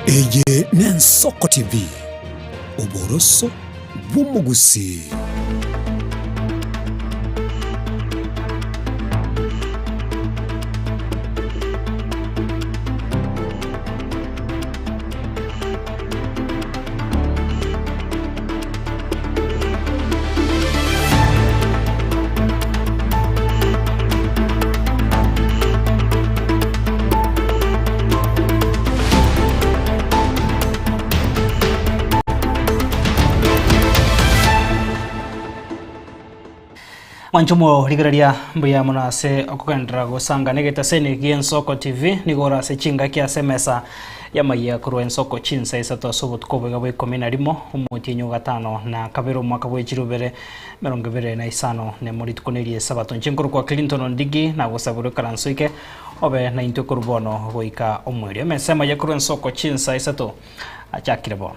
Eye n'Ensoko TV oboroso bw'umugusi. Manchumo rigararia mbuya munase okukendera gusanga negeta sene Ensoko TV nigora se chinga kya semesa yamaya kuru Ensoko chinsa isato subut kobega bwe 11 umutinyo gatano na kabero mwaka bwe chirubere 2025 ne muri tukonerie sabato nchinkuru kwa Clinton Ndigi na gusaburu karansuike obe na intokurubono goika omwiri mesema ya kuru Ensoko chinsa isato achakirebo.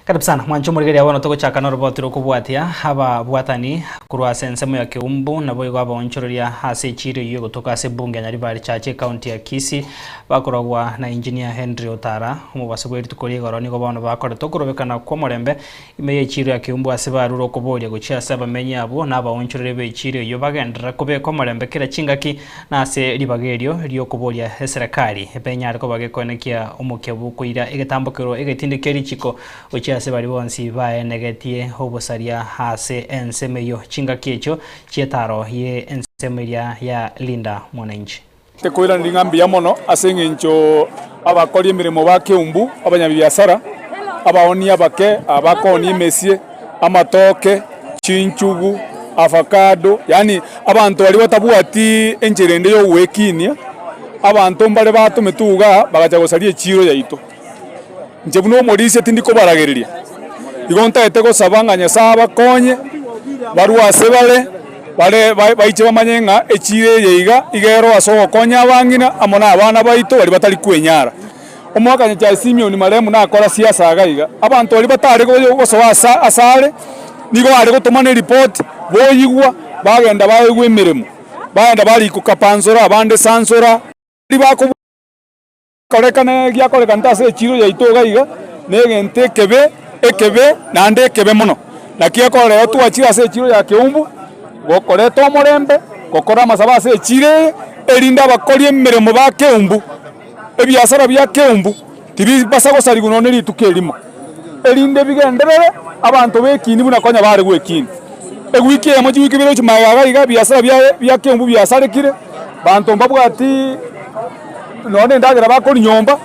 Karibu sana mwancho murigeria wana toko chaka no robot ro kubwatia haba bwatani kurwa sensemo ya Kiumbu na boy gwaba onchororia hase chiro yo gotoka se bunge nyari bari chache county ya Kisii bakoragwa na engineer Henry Otara umubasubweri tukori goro ni gobano bakore tokorobekana kwa morembe imeye chiro ya Kiumbu asebaruro kuboria guchia saba menya abo naba onchorore be chiro yo bagendera kobe kwa morembe kira chingaki na se ribagerio ryo kuboria serikali epenyar ko bagekonekia umukebu kuira egetambokero egetindekeri chiko uchia se bari bonsi bae negetie obosaria hase ensemeyo chinga kiecho chietaro ye ensemeria ya Linda Mwananchi tekoira ndingambi ya mono asengencho abakori emirimo ba Kiumbu abanyabiasara abaoni abake abakoni mesie amatoke chinchugu avocado yani abantu bali batabwati enjerende yo wekinia abantu mbale batumetuga bagacha gosaria chiro yaito nje buno morisi tindiko baragereria igonta etego sabanganya saba konye baruase bale baiche bamanyenga echire yeiga igero aso konya bangina amona abana baito bali batali kwenyara omwaka nya Simeon maremu na akora siasa agaiga abantu bali batari gosoasa asale nigo ari gotumana report boyigwa bagenda bayigwa emirimo bagenda bali kukapanzora abande sansora libako korekana gya koreka ntase echiro yaito gaiga negente ekebe nande ekebe muno nakia kore otwachira se echiro ya Kiumbu gokoreto omorembe gokora amasaba se echire erinda bakori emirimo ba Kiumbu ebiasara bya Kiumbu tibi basagosari guno neri tukerimo erinde bigenderere abantu bekini buna konya bari gwekini egwiki ya moji wikibiro chimayaga iga biasara bya Kiumbu biasarekire bantu mbabwati none ndagira bakori nyomba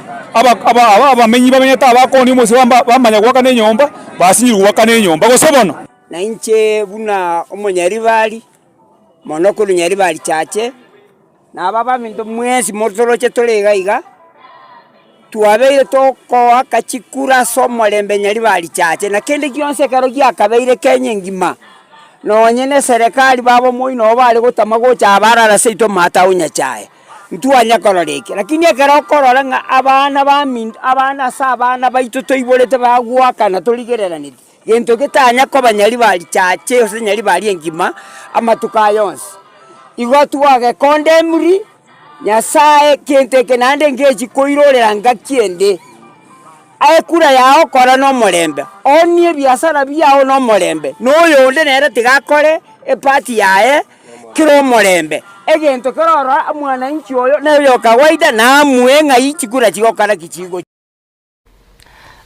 abamenyi bamenyeta abakoni umose bamanya gwaka ne nyomba basinyirwa gwaka ne nyomba gosobono na inche buna omonyari bali monoko lunyari bali chache na baba minto mwezi motoroche tolega iga tuabeire toko akachikura somolembe nyari bali chache na kende kyonse karo gyakabeire Kenya ngima nonyene serikali babo moino bali gotamagocha abarara seito mata unya chae ntuanya kororeke lakini akara korora nga abana sabana baito toiborete bagwaka na toligereranite gento getanya ko banyari bali chache ose nyari bali engima amatuka yonse igwatu wage kondemri nyasaye kente kenande ngeji koirorera ngakiende kura yao kora no morembe onie biasara byao no morembe noyo onde nere tigakore party yae kiro morembe egento korora mwana inchi oyo nayo kawaida na muenga ichikura chigokara kichigo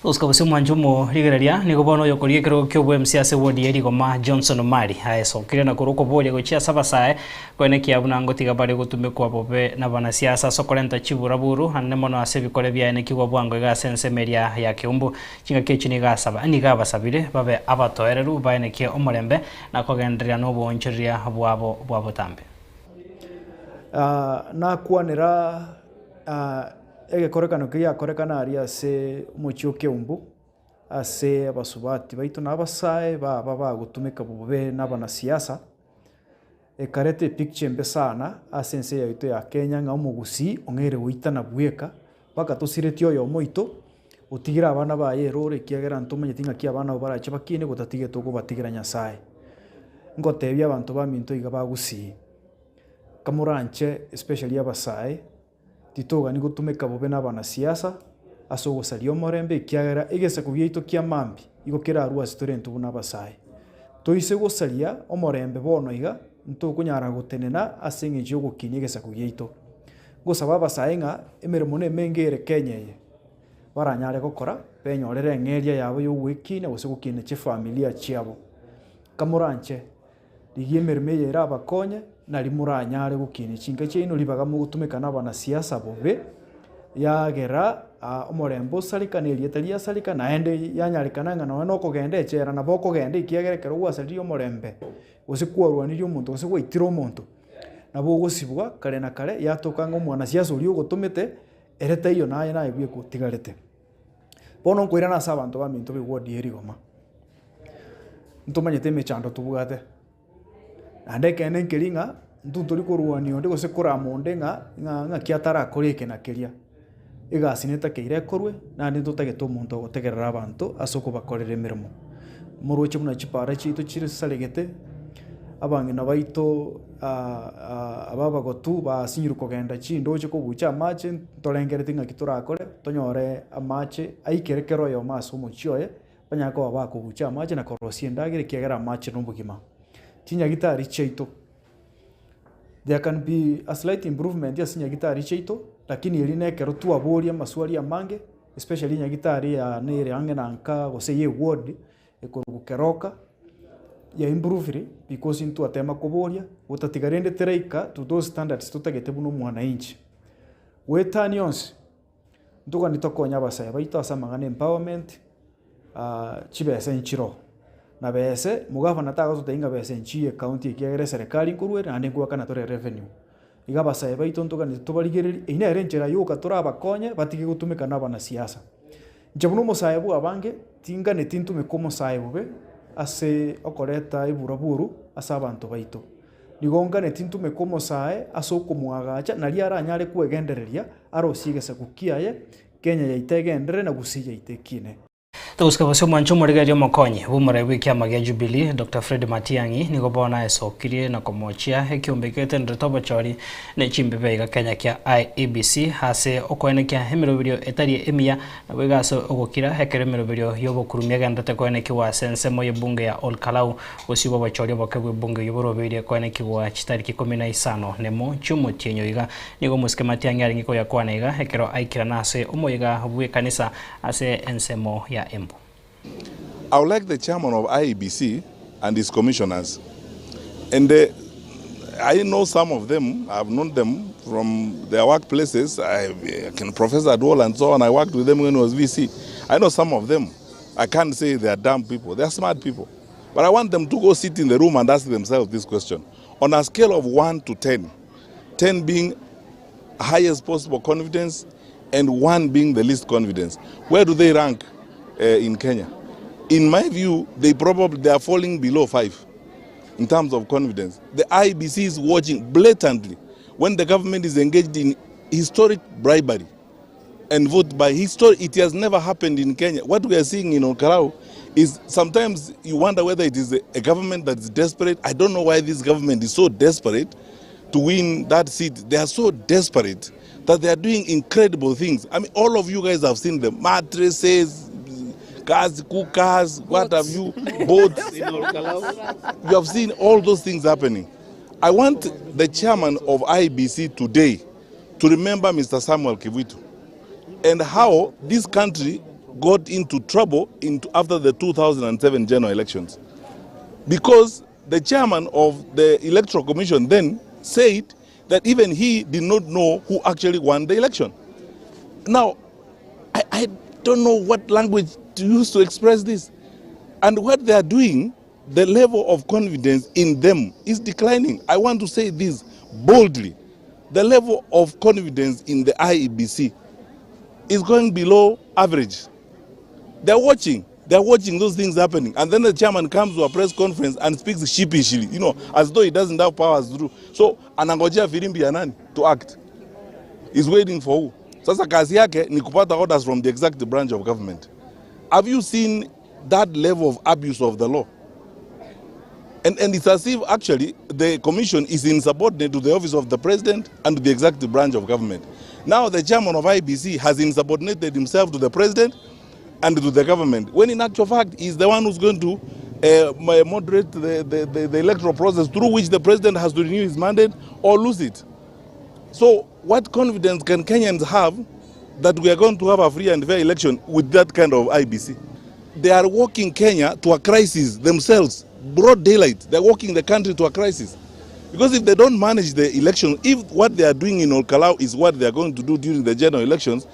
Uskabuse mwanjumo rigararia nigobono yokorie kero kyobwe msiase wodi eri goma Johnson Mari aeso kire na kuruko bolia gochia sabasae kwene kiabuna ngotiga bari gutume kwa bobe na bana siasa sokolenta chiburaburu hanne mono asebikole bya ene kigwa bwango ga sensemeria ya Kiumbu chinga kechini ga saba ani ga basabire babe abatoereru baene kie omorembe na kogenderia no bonchiria bwabo tambe na kwanira egekorekano kia korekana ari ase muchio Kiumbu ase abasubati baito nabasae baba gutumika bube nabana siasa ekarete picture mbesana asense yaito ya Kenya nga omugusi ongere uitana bweka mpaka tusireti oyo moito utigira abana baye rore kiagera ntumenye tinga kia abana barache bakine gutatige tukubatigira Nyasaye ngotebia abantu ba minto iga bagusi kamuranche especially abasae titoga ni gutumeka bobe n'abana siasa aso gusario morembe kiagera igese kubyito kia mambi igokera arua student buna basae toise gusaria omorembe bono iga ntukunyara gutenena asinge jo gukinie gese kubyito gusaba abasae nga emirimo nemengere Kenya ye baranyare gukora penyorere ng'eria yabo y'ugwikine gose gukine che familia chiabo kamuranche ligie emirimo yera abakonye na limuranyare gukine chinga chino libaga mu gutumika n'abana siasa bobe yagera omorembo sarikanerie taria sarika naende yanyarikana ngana no kugenda echera na boko genda ikiagerekero gwasario omorembe gose kwarwanirio omonto gose gwaitira omonto nabo gosibwa kare na kare yatokanga omwana siasa ori ogotumete erete iyo naye bwie gutigarete bono nkoira nasa abantu baminto bigwodi erigoma ntumanyete emechando tubugate ande kene nkiringa ntunturi kurwanio ndi gose kuramonde nga kiatara koreke na keria igasineta keire korwe nandi tutagete omonto gotegerera abantu asoko bakorere emirimo muroche muna chipara chito chiri salegete abangina baito ababa gotu basinyiru kogenda chindoche kubucha amache tolengerete nga kiturakore tonyore amache aikerekero yo maso muchioye banyako bakubucha amache na korosie ndagire kiagera amache nombugima tinya gitari cheito there can be a slight improvement yasinya gitari cheito lakini eline kero tu aboria maswali amange especially nya gitari ya nere ange nanka gose ye word ekorukeroka ya improve because into atema kuboria utatigarende tereika to those standards tutagete buno mwana inchi wetani onse nduga nitokonya basaya baito asamagana empowerment chibese nchiro na bese mugavana taga tutainga bese nchie county kiagere serikali nkurwere ande ngwa kana tore revenue iga basaya baito nduga nitubarigere ine erenchera yuka turabakonye batigi gutumika n'abana siasa njabuno musayebu abange tinga netintume komo sayebu ase okoreta iburaburu asa abantu baito nigonga netintume komo sae asoko muagacha nari aranyare kwegendereria arosigese kukiaye Kenya yaitegendere na gusija itekine Tuska bose mwancho murigario mokonyi bumure wiki amagia Jubilee Dr. Fred Matiang'i nigo bona esokirie na komochia ekiombekete ndotobo chori ne chimbe iga Kenya kia IEBC hase okoenekia emirobirio etari emia na bwegaso ogokira hekere emirobirio yobokurumia gandate koeneki wa sense moye bunge ya Olkalau osibo bachori bokebwe bunge yoborobirie koeneki wa chitariki 15 nemo chumo tienyo iga nigo muske Matiang'i ari ngiko ya kwana iga hekero aikira nase omoyiga bwe kanisa ase ensemo ya Embu. I would like the chairman of IEBC and his commissioners, and I know some of them. I've known them from their workplaces. I can Professor Adwal and so on. I worked with them when I was VC. I know some of them. I can't say they are dumb people. They are smart people. But I want them to go sit in the room and ask themselves this question. On a scale of 1 to 10, 10 being highest possible confidence and 1 being the least confidence, where do they rank in Kenya? In my view, they are falling below 5 in terms of confidence. The IEBC is watching blatantly when the government is engaged in historic bribery and vote by history. It has never happened in Kenya. What we are seeing in Olkalau is sometimes you wonder whether it is a government that is desperate. I don't know why this government is so desperate to win that seat. They are so desperate that they are doing incredible things. I mean, all of you guys have seen them. Mattresses, cars, cookers, what have you, boats. You have seen all those things happening. I want the chairman of IEBC today to remember Mr. Samuel Kivuitu and how this country got into trouble after the 2007 general elections. Because the chairman of the Electoral Commission then said that even he did not know who actually won the election. Now, I don't know what language to use to express this. And what they are doing, the level of confidence in them is declining. I want to say this boldly. The level of confidence in the IEBC is going below average. They're watching those things happening. And then the chairman comes to a press conference and speaks sheepishly, you know, as though he doesn't have powers to do. So, anangojea firimbi ya nani to act. He's waiting for who? Sasa kazi yake ni kupata orders from the executive branch of government. Have you seen that level of abuse of the law? And it's as if actually the commission is insubordinate to the office of the president and to the executive branch of government. Now the chairman of IBC has insubordinated himself to the president and to the government, when in actual fact he's the one who's going to moderate the electoral process through which the president has to renew his mandate or lose it. So what confidence can Kenyans have that we are going to have a free and fair election with that kind of IBC? They are walking Kenya to a crisis themselves, broad daylight. They're walking the country to a crisis. Because if they don't manage the election, if what they are doing in Olkalau is what they are going to do during the general elections,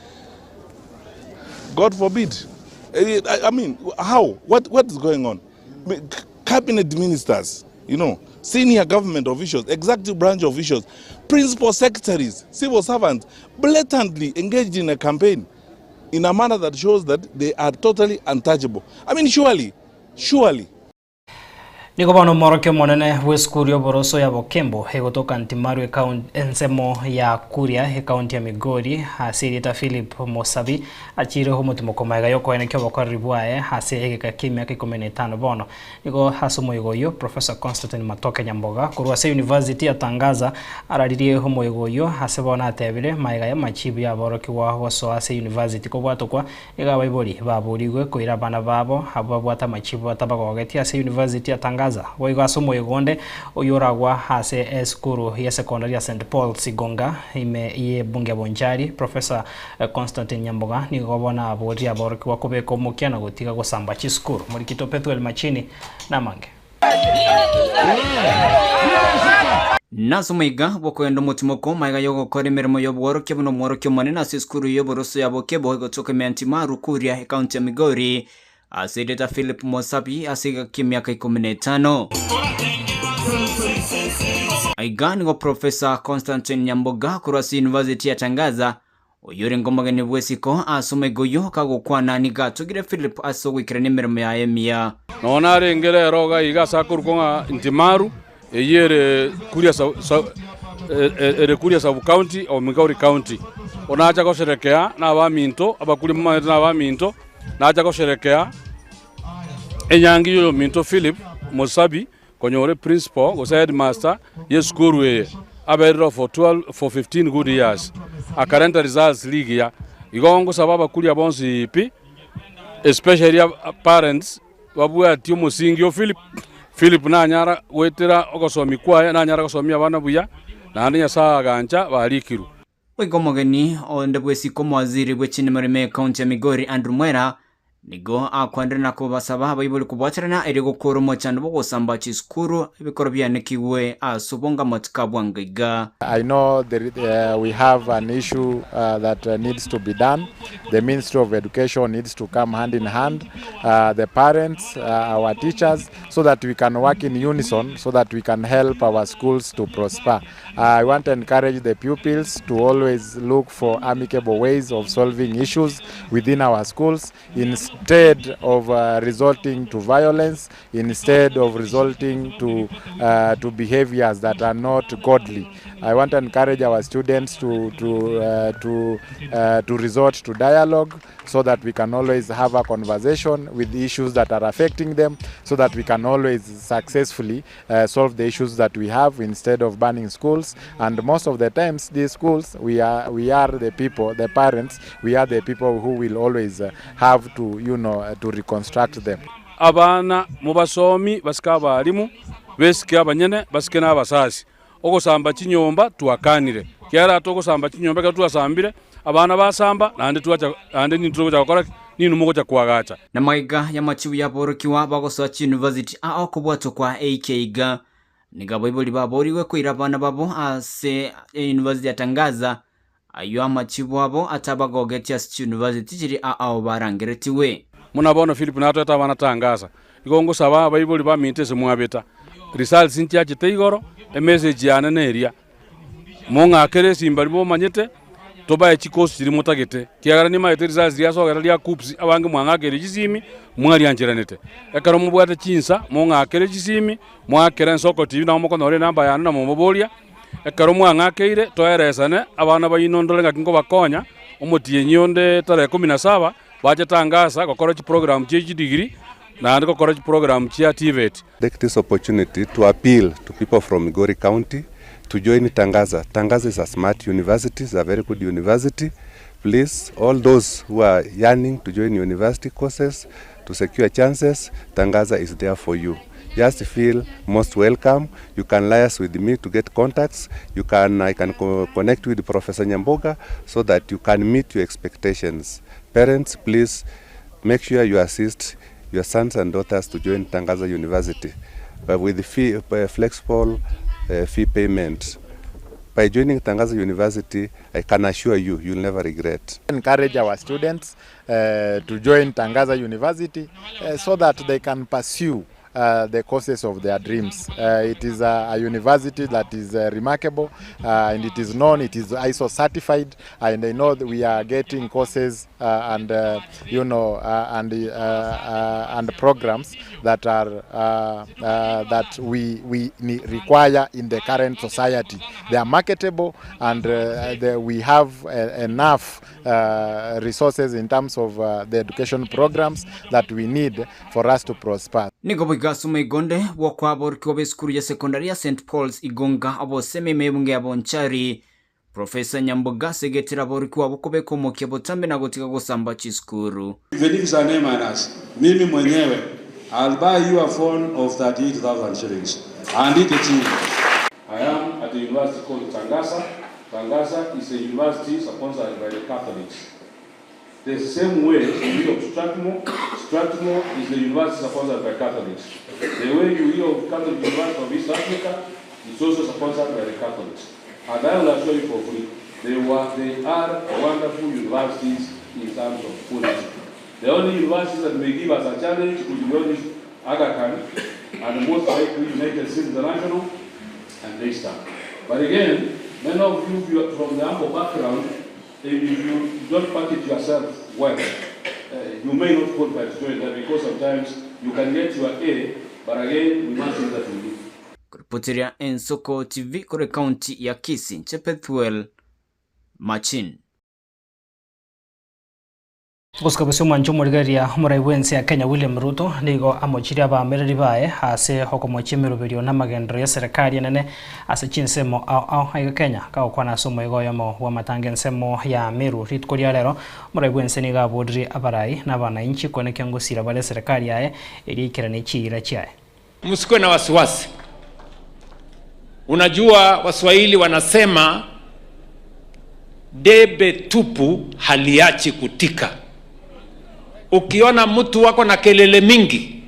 God forbid. I mean, how? What is going on? Cabinet ministers, senior government officials, executive branch officials, principal secretaries, civil servants, blatantly engaged in a campaign in a manner that shows that they are totally untouchable. I mean, surely. Niko bano morokyo monene weskurio boroso ya Bokembo hegotoka Ntimaru ensemo ya Kuria county ya Migori hasirita Philip Mosabi achire homotimo maiga yoko ene kyo bakaribwae hase egeka kimya ki 15 bono niko hasumo igoyo Professor Constantine Matoke Nyamboga kurwase University atangaza araririe homo igoyo hase bona atebire maiga ya machibu ya boroki wa hoso hase University ko bwatokwa ega baibori baburigwe koira bana babo hababwata machibu atabagogeti hase University atangaza Waiga sumo igonde uyoragwa hase eskuru ya secondary ya St. Paul Sigonga iye bunge bonjari Professor Constantine Nyamboga ni gobona abori aboroki wakobeko mukiana gutiga gusamba chiskuru muri Kitopetu Machini na mange Nasumiga bokwendo mutimoko maiga yogo kore mirimo yobworoke buno mworoke manene asiskuru yoboroso yaboke bogo toke Ntimaru Kuria county ya Migori Asideta Philip Mosabi asiga kimyaka 15. Aigani go Professor Constantine Nyamboga kurasi University atangaza oyore ngomagene bwesiko asome goyo kagokwana niga tugire Philip asogwikira nimirimo ya emia. Nona rengere roga iga sakurukonga Ntimaru eyere Kuria sub county o Migori county. Onacha ko sherekea na baminto abakuli mama na baminto naja ko sherekea enyangi yo minto Philip Mosabi konyore principal go headmaster yeskuru e abero for 15 good years a current results league ya igongo sababa kuli abonsi ipi especially parents babu atio musingi yo Philip na nyara wetera ogosomi kwa na nyara gosomi abana buya na anya saa gancha balikiru Wigomogeni onde bwesiko mwaziri bwechine marime county ya Migori Andrew Mwera nigo akwandira nako basaba abayibuli kubwatirana eri gukora mochando bogosamba chiskuru ibikoro byanikiwe asubonga matkabwangiga. I know that we have an issue that needs to be done. The Ministry of Education needs to come hand in hand, the parents, our teachers, so that we can work in unison, so that we can help our schools to prosper. I want to encourage the pupils to always look for amicable ways of solving issues within our schools instead of resorting to violence, instead of resorting to behaviors that are not godly. I want to encourage our students to resort to dialogue, so that we can always have a conversation with the issues that are affecting them, so that we can always successfully solve the issues that we have instead of banning schools. And most of the times these schools, we are the people, the parents, we are the people who will always have to, to reconstruct them. Abana mubasomi basika abalimu besike abanyene basike n'abasasi ogosamba kinyomba tuwakanire kyara atogosamba kinyomba katuwasambire abana basamba nande tuwacha ande nintuko cyakora ninu muko cyakwagacha na maiga ya machibu ya borokiwa bagosachi University akobwato kwa AKiga nigabo iboli baboriwe ko irabana babo ase University atangaza ayo amachibu abo atabagogeti as University jiri ao barangeretiwe munabona Philip nato atabana tangaza igongo saba bayiboli ba mintese mwabeta results ntia chiteigoro a message yana neria monga kere simbali bo manyete toba ekikosi kiri mutagete kiagara ni maite results ya so gara coups abange mwanga kere jisimi mwali anjiranete ekaro mubwata chinsa monga kere jisimi mwakere nsoko TV na moko nore namba yana na mobolia ekaro mwanga keire toeresane abana bayinondolenga kingo bakonya omotienyi tarehe 17 baje tangaza gokora program cha degree na andi gokora program cha TVET. Take this opportunity to appeal to people from Migori County to join Tangaza. Tangaza is a smart university, it's a very good university. Please, all those who are yearning to join university courses, to secure chances, Tangaza is there for you. Just feel most welcome. You can liaise with me to get contacts. I can connect with Professor Nyamboga so that you can meet your expectations. Parents, please make sure you assist your sons and daughters to join Tangaza University, but with the flexible fee payment. By joining Tangaza University, I can assure you, you'll never regret. Encourage our students to join Tangaza University so that they can pursue the courses of their dreams. It is a university that is remarkable and it is known, it is ISO certified, and I know that we are getting courses and programs that are that we require in the current society. They are marketable and we have enough resources in terms of the education programs that we need for us to prosper. Gasuma Igonde wokwa aboriki obeskuru ya sekondari ya St. Paul's Igonga aboseme mebunge abonchari Professor Nyamboga segetira aboriki wabokobeko mokia botambe na gotika gosamba chiskuru. Even if it's a name and us, mimi mwenyewe, I'll buy you a phone of 38,000 shillings. And it is I am at the university called Tangaza. Tangaza is a university sponsored by the Catholics. The same way you hear of Strathmore is the university sponsored by Catholics. The way you hear of Catholic University of East Africa is also sponsored by the Catholics. And I will assure you for free, they are wonderful universities in terms of quality. The only universities that may give us a challenge would be only Aga Khan and most likely United States International and Daystar. But again, many of you from the humble background, if you don't package yourself well, you may not qualify to join that because sometimes you can get your A, but again, we must say that we do. Kuripotiria Ensoko TV kore county ya Kisii, Chepethwell, Machin. Guskabusio mancho morigeria muraiwense ya Kenya William Ruto nigo amochiria ba mereri bae ase hokomochie meruberio na magendro ya serikali nene ase chinsemo au Kenya ka okwana somo igoyomo wa matangensemo ya Meru ritkoria lero muraiwense niga abodri abarai na bananchi kone kyangosira bale serikali yae irikirane chira chae. Msikuwe na wasiwasi. Unajua Waswahili wanasema debe tupu haliachi kutika. Ukiona mtu wako na kelele mingi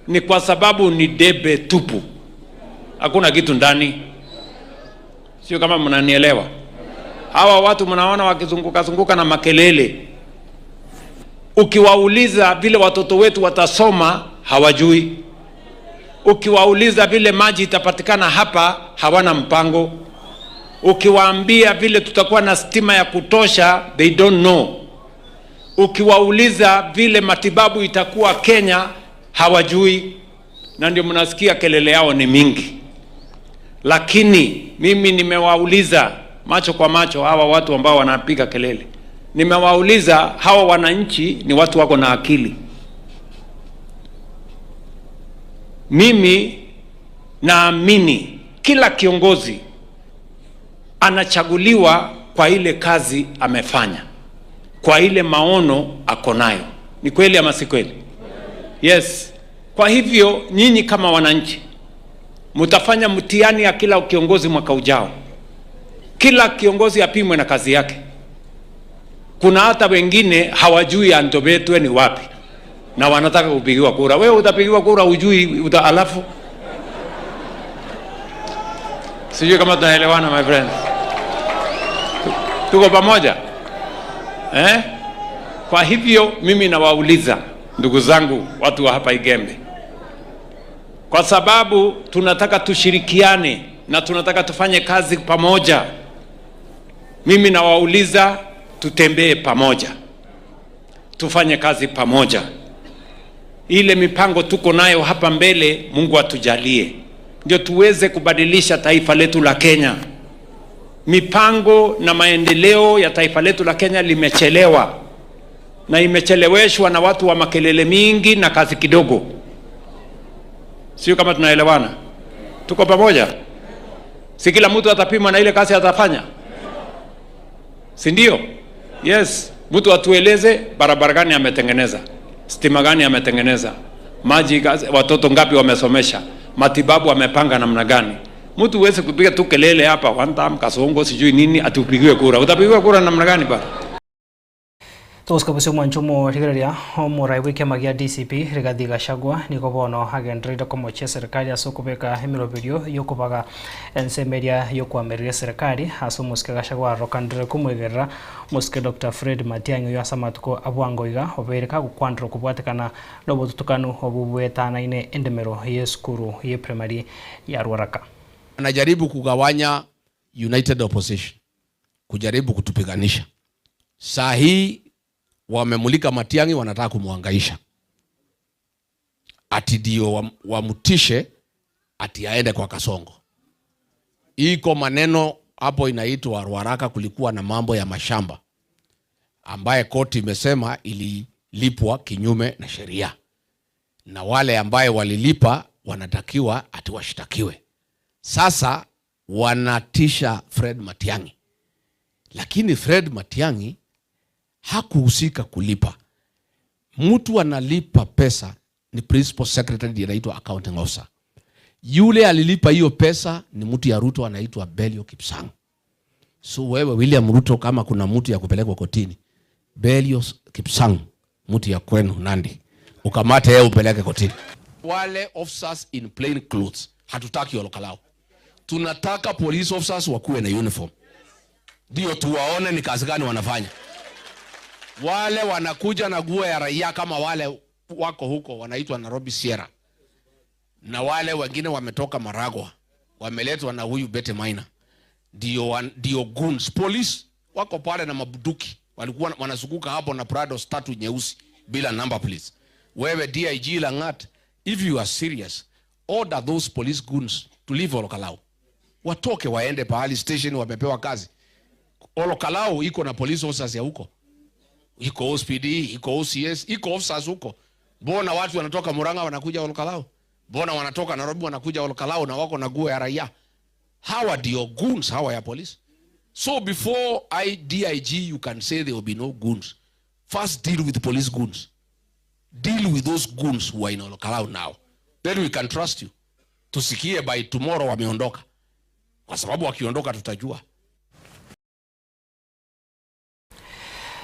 ni kwa sababu ni debe tupu. Hakuna kitu ndani. Sio kama mnanielewa. Hawa watu mnaona wakizunguka na makelele. Ukiwauliza vile watoto wetu watasoma hawajui. Ukiwauliza vile maji itapatikana hapa hawana mpango. Ukiwaambia vile tutakuwa na stima ya kutosha they don't know. Ukiwauliza vile matibabu itakuwa Kenya hawajui, na ndio mnasikia kelele yao ni mingi. Lakini mimi nimewauliza macho kwa macho hawa watu ambao wanapiga kelele. Nimewauliza hawa wananchi ni watu wako na akili. Mimi naamini kila kiongozi anachaguliwa kwa ile kazi amefanya, kwa ile maono akonayo. Ni kweli ama si kweli? Yes. Kwa hivyo nyinyi kama wananchi mtafanya mtihani ya kila kiongozi mwaka ujao. Kila kiongozi apimwe na kazi yake. Kuna hata wengine hawajui Antobetwe ni wapi na wanataka kupigiwa kura. Wewe utapigiwa kura hujui alafu? Sijui kama tunaelewana my friends. Tuko pamoja? Kwa hivyo mimi nawauliza ndugu zangu watu wa hapa Igembe, kwa sababu tunataka tushirikiane na tunataka tufanye kazi pamoja. Mimi nawauliza tutembee pamoja, tufanye kazi pamoja. Ile mipango tuko nayo hapa mbele Mungu atujalie, ndio tuweze kubadilisha taifa letu la Kenya. mipango na maendeleo ya taifa letu la Kenya limechelewa, na imecheleweshwa na watu wa makelele mingi na kazi kidogo. Sio kama tunaelewana? Tuko pamoja? Si kila mtu atapimwa na ile kazi atafanya, si ndio? Yes, mtu atueleze barabara gani ametengeneza, stima gani ametengeneza, maji watoto ngapi wamesomesha, matibabu amepanga namna gani. Mtu uweze kupiga tu kelele hapa one time Kasongo sijui nini atupigiwe kura. Utapigiwa kura namna gani bado? Toska busu mwanchumo rigeria omurai wike magia DCP Rigathi Gachagua niko bono agendrida komo che serikali asokubeka emirobirio yokubaga ensemeria yokwamiria serikali asumuske Gachagua rokandire kumwegera muske Dr. Fred Matiang'i yo asamatuko abwangoiga obereka gukwandro kubwatekana nobututukanu obubwetana ine endemero yeskuru ye primary ya Ruaraka. Anajaribu kugawanya United Opposition, kujaribu kutupiganisha. Saa hii wamemulika Matiang'i, wanataka kumuhangaisha. Ati ndio wamutishe ati aende kwa Kasongo. Iko maneno hapo inaitwa Ruaraka, kulikuwa na mambo ya mashamba ambaye koti imesema ililipwa kinyume na sheria. Na wale ambaye walilipa wanatakiwa ati washtakiwe. Sasa wanatisha Fred Matiang'i. Lakini Fred Matiang'i hakuhusika kulipa. Mtu analipa pesa ni principal secretary anaitwa accounting officer. Yule alilipa hiyo pesa ni mtu ya Ruto anaitwa Belio Kipsang. So wewe William Ruto, kama kuna mtu ya kupelekwa kotini, Belio Kipsang, mtu ya kwenu Nandi, ukamate yeye upeleke kotini. Wale officers in plain clothes hatutaki olokalao. Tunataka police officers wakuwe na uniform. Ndio tuwaone ni kazi gani wanafanya. Wale wanakuja na nguo ya raia kama wale wako huko wanaitwa Nairobi Sierra. Na wale wengine wametoka Maragwa, wameletwa na huyu Bete Maina. Ndio goons. Police wako pale na mabuduki. Walikuwa wanasukuka hapo na Prados 3 nyeusi bila number please. Wewe DIG Langat, if you are serious, order those police goons to leave Olokalao. Watoke waende pahali station wamepewa kazi. Olokalao iko na police officers ya huko. Iko OSPD, iko OCS, iko officers huko. Mbona watu wanatoka Murang'a wanakuja Olokalao? Mbona wanatoka Nairobi wanakuja Olokalao na wako na nguo ya raia? Hawa ndio goons, hawa ya police. So before DIG you can say there will be no goons. First deal with the police goons. Deal with those goons who are in Olokalao now. Then we can trust you. Tusikie by tomorrow wameondoka. Kwa sababu wakiondoka tutajua.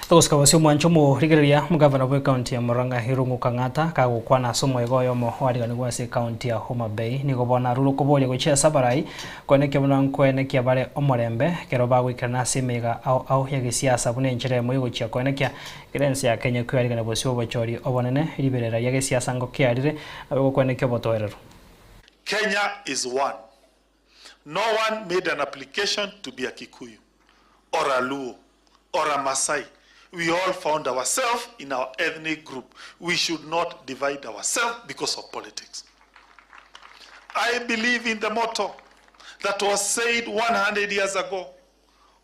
Toska wasio mwanchomo rigeria mugavana wa county ya Murang'a Irungu Kang'ata kagukwana somo egoyo mo warigani gwase county ya Homa Bay niko bona ruru kubolia gochia sabarai kweneke kweneke bare omorembe kero bagwikana semega au ya gisiasa bune njire mo gochia kweneke kirense ya Kenya kwirigana bosio bochori obonene riberera ya gisiasa ngo kiarire abo kweneke botoerero. Kenya is one. No one made an application to be a Kikuyu or a Luo or a Masai. We all found ourselves in our ethnic group. We should not divide ourselves because of politics. I believe in the motto that was said 100 years ago.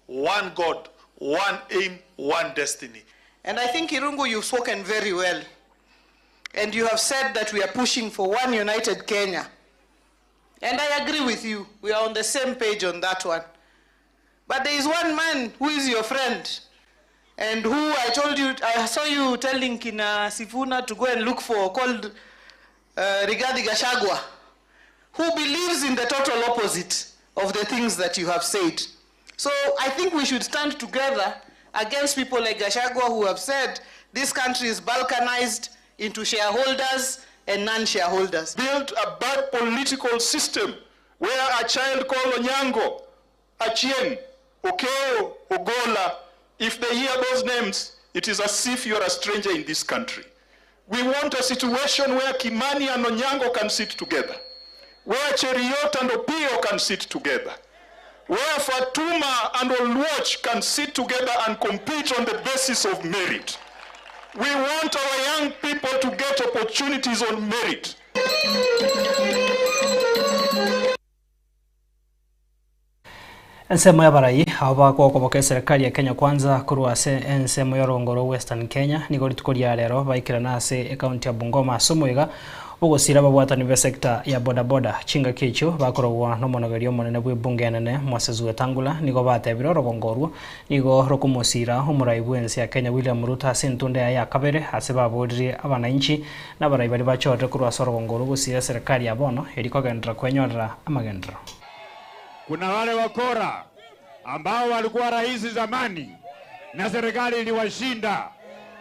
One God, one aim, one destiny. And I think, Irungu, you've spoken very well. And you have said that we are pushing for one united Kenya. And I agree with you. We are on the same page on that one. But there is one man who is your friend, and who I saw you telling Kina Sifuna to go and look for, called Rigathi Gachagua, who believes in the total opposite of the things that you have said. So I think we should stand together against people like Gachagua who have said this country is balkanized into shareholders and non-shareholders. Build a bad political system where a child called Onyango, Achieng, Okeo, Ogola, if they hear those names, it is as if you are a stranger in this country. We want a situation where Kimani and Onyango can sit together, where Cheriot and Opio can sit together, where Fatuma and Olwach can sit together and compete on the basis of merit. We want our young people to get opportunities on merit. Ensemo ya barai aba kwa serikali ya Kenya Kwanza kurwa ensemo ya Rongoro Western Kenya nigori tukoria rero baikira nase county ya Bungoma somoiga ugosira babwatani be sector ya bodaboda chinga kicho bakorogwa no monogerio monene bwe bunge nene Moses Wetangula nigo batebiro rogongorwo nigo rokumosira umuraibu ensi ya Kenya William Ruto asentunde ya kabere hase babodire abananchi na barai bari bachote kurwa sorogongoro gosira serikali ya bono erikogendra kwenyora amagendro. Kuna wale wakora ambao walikuwa rais zamani na serikali iliwashinda,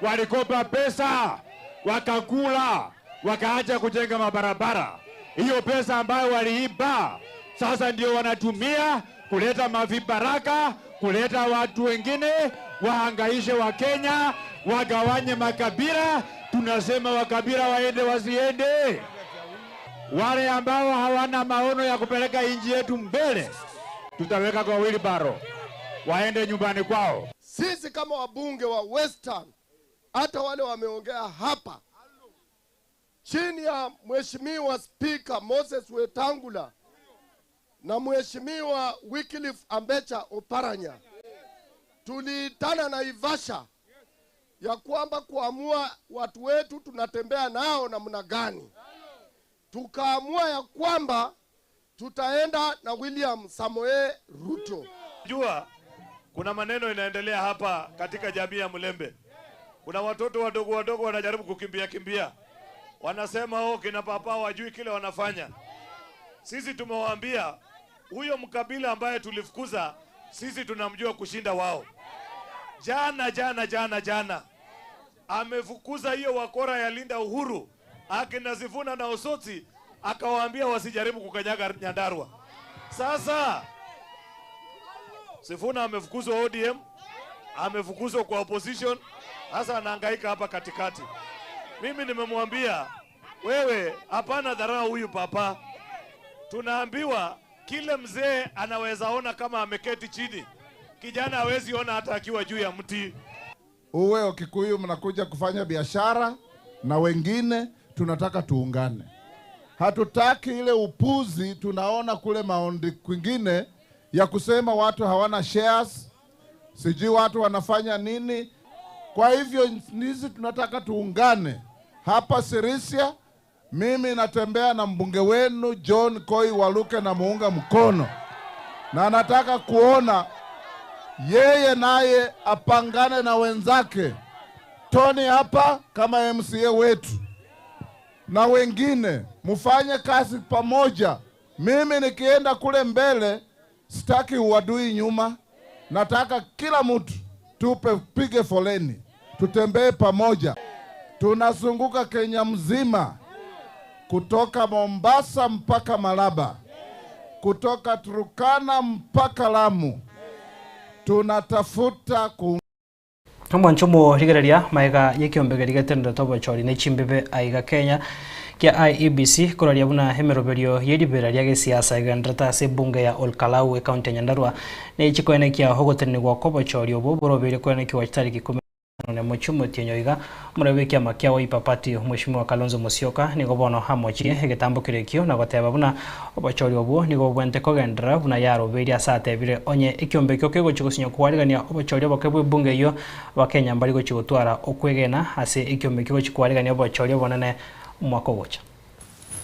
walikopa pesa wakakula, wakaacha kujenga mabarabara. Hiyo pesa ambayo waliiba sasa ndio wanatumia kuleta mavibaraka, kuleta watu wengine wahangaishe wa Kenya, wagawanye makabila. Tunasema wakabila waende wasiende. Wale ambao hawana maono ya kupeleka nchi yetu mbele, tutaweka kwa wheelbarrow waende nyumbani kwao. Sisi kama wabunge wa Western, hata wale wameongea hapa, chini ya Mheshimiwa Speaker Moses Wetangula na Mheshimiwa Wycliffe Ambecha Oparanya, tuliitana na Ivasha ya kwamba kuamua watu wetu tunatembea nao namna gani. Tukaamua ya kwamba tutaenda na William Samoei Ruto. Jua kuna maneno inaendelea hapa katika jamii ya Mlembe. Kuna watoto wadogo wadogo wanajaribu kukimbia. Wanasema kina papa wajui kile wanafanya. Sisi tumewaambia huyo mkabila ambaye tulifukuza sisi tunamjua kushinda wao. Jana amefukuza hiyo wakora ya Linda Uhuru, akina Sifuna na Osotsi, akawaambia wasijaribu kukanyaga Nyandarua. Sasa Sifuna amefukuzwa ODM, amefukuzwa kwa opposition, sasa anahangaika hapa katikati. Mimi nimemwambia wewe hapana dharau huyu papa. Tunaambiwa kile mzee anaweza ona kama ameketi chini, kijana hawezi ona hata akiwa juu ya mti. Uwe Kikuyu mnakuja kufanya biashara na wengine, tunataka tuungane. Hatutaki ile upuzi tunaona kule maondi kwingine ya kusema watu hawana shares, sijui watu wanafanya nini. Kwa hivyo nisi tunataka tuungane. Hapa Sirisia mimi natembea na mbunge wenu John Koi Waluke na muunga mkono. Na nataka kuona yeye naye apangane na wenzake. Tony hapa kama MCA wetu na wengine mufanye kazi pamoja. Mimi nikienda kule mbele sitaki uadui nyuma. Nataka kila mtu pige foleni, tutembee pamoja. Tunazunguka Kenya mzima, kutoka Mombasa mpaka Malaba, kutoka Turkana mpaka Lamu. Tunatafuta Mwanchomo rigereria maiga yekiombe rigetenda tobo chori ne chimbebe aiga Kenya kia IEBC kuraria buna hemeroberio yedibera ria siasa igandrata se bunge ya Olkalau county Nyandarua ne chikoene kia hogotene gwa kobo chori obo borobere koene kia tariki 10 ne mochumo tienyoiga murabe kia makia wa ipapati Mheshimiwa Kalonzo Musyoka ni gobono hamochi hegetambo kirekio na goteba buna obachori obo ni gobwente kogendra buna yaro beria sate bire onye ikiombe kyo kego chikusinyo kwarigania obachori obakebwe bunge yo wa Kenya mbali go chigotwara okwegena ase ikiombe kyo chikwarigania obachori obonene mwako wocha.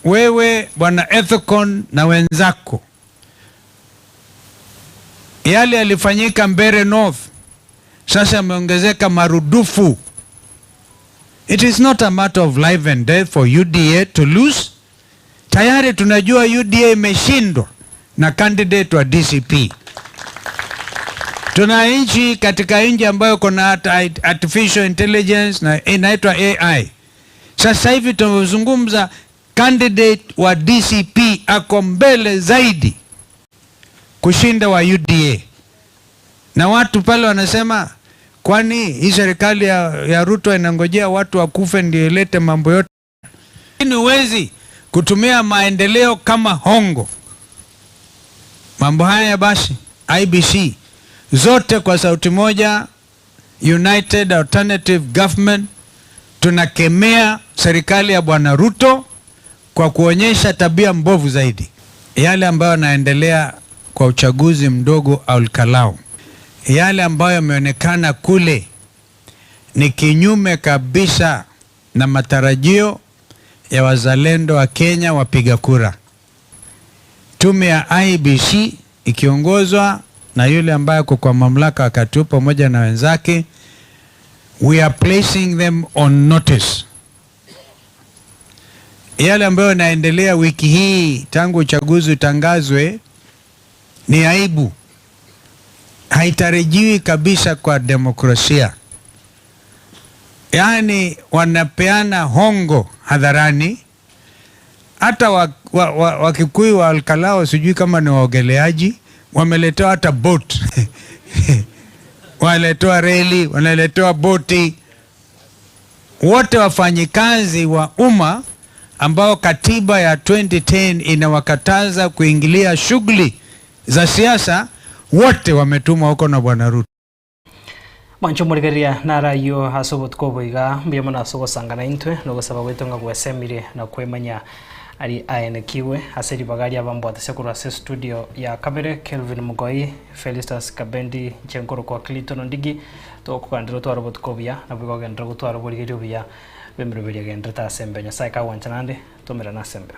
Wewe bwana Ethicon na wenzako, yale yalifanyika Mbeere North sasa yameongezeka marudufu. It is not a matter of life and death for UDA to lose. Tayari tunajua UDA imeshindwa na candidate wa DCP. Tuna nchi katika nchi ambayo kuna artificial intelligence na inaitwa AI. Sasa hivi tunazungumza candidate wa DCP ako mbele zaidi kushinda wa UDA. Na watu pale wanasema kwani hii serikali ya Ruto inangojea watu wakufe ndio ilete mambo yote? Ni uwezi kutumia maendeleo kama hongo. Mambo haya basi IEBC zote kwa sauti moja, United Alternative Government, tunakemea serikali ya bwana Ruto kwa kuonyesha tabia mbovu zaidi. Yale ambayo yanaendelea kwa uchaguzi mdogo Olkalau. Yale ambayo yameonekana kule ni kinyume kabisa na matarajio ya wazalendo wa Kenya wapiga kura. Tume ya IEBC ikiongozwa na yule ambaye kwa mamlaka wakati huu pamoja na wenzake, we are placing them on notice. Yale ambayo yanaendelea wiki hii tangu uchaguzi utangazwe ni aibu. Haitarajiwi kabisa kwa demokrasia. Yaani wanapeana hongo hadharani. Hata Wakikuyu wa Olkalau sijui kama ni waogeleaji, wameletewa hata boat. Wanaletewa reli, wanaletewa boti. Wote wafanyikazi wa umma ambao katiba ya 2010 inawakataza kuingilia shughuli za siasa, wote wametumwa huko na Bwana Ruto. Mancho murigeria narayo hasobot ko boiga mbiyamo nasogo sangana intwe no gusaba wetonga gwesemire na kwemanya ari aenekiwe aseri bagari abambota sekuru se studio ya kamera Kelvin Mugoi Felistas Kabendi Chenkoro kwa Clinton Ndigi to kwandiro to robot ko bia na bigo gendro to robot gero bia bemre bia gendro ta sembe nya saika wanchanande to mera na sembe.